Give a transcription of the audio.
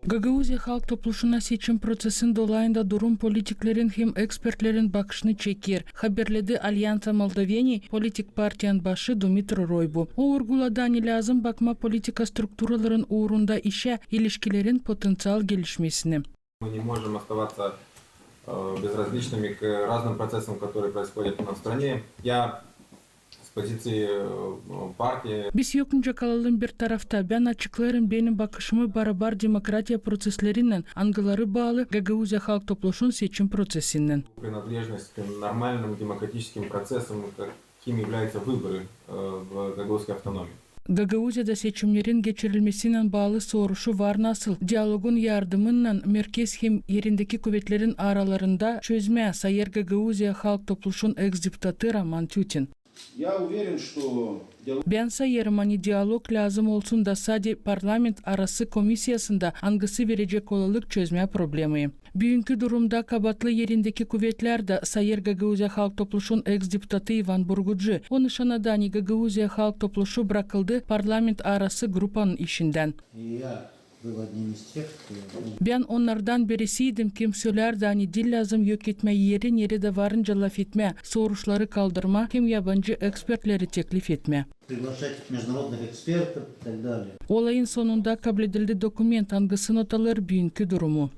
Гагаузия халк топлушуна seçim процесин долайында дурум политиклерин хем экспертлерин бакышны чекер. Хаберледи Альянса Молдовений политик партиян башы Думитр Ройбу. О ургуладани лазым бакма политика структураларын уурунда ише илишкилерин потенциал gelişmesini. Мы не можем оставаться безразличными к разным процессам, которые происходят в стране. Я с позиции партии. Biz yokunca kalalım bir tarafta. Ben açıklarım benim bakışımı barabar demokratiya proseslerinden angıları bağlı Гагаузия halk topluşun seçim prosesinden. Принадлежность к нормальным демократическим процессам, каким являются выборы в Гагаузской автономии. Gagauzya'da seçimlerin geçirilmesinden bağlı soruşu var nasıl? Diyalogun yardımıyla merkez hem yerindeki kuvvetlerin aralarında çözme sayır Гагаузия halk topluşun ex-deputatı Roman Tütin. Ben sayarım hani diyalog lazım olsun da sadece parlament arası komisyasında angısı verecek olalık çözme problemi. Bugünkü durumda kabatlı yerindeki kuvvetler de sayır Гагаузия halk topluşun ex-deputatı Ivan Burgucu. Onun şanadani Гагаузия halk topluşu bırakıldı parlament arası grupanın işinden. Ben onlardan birisiydim kim söylerdi hani dil lazım yok etme yerin yeri de varınca laf etme, soruşları kaldırma, hem yabancı ekspertleri teklif etme. Olayın sonunda kabul edildi dokument angısı notalar bugünkü durumu.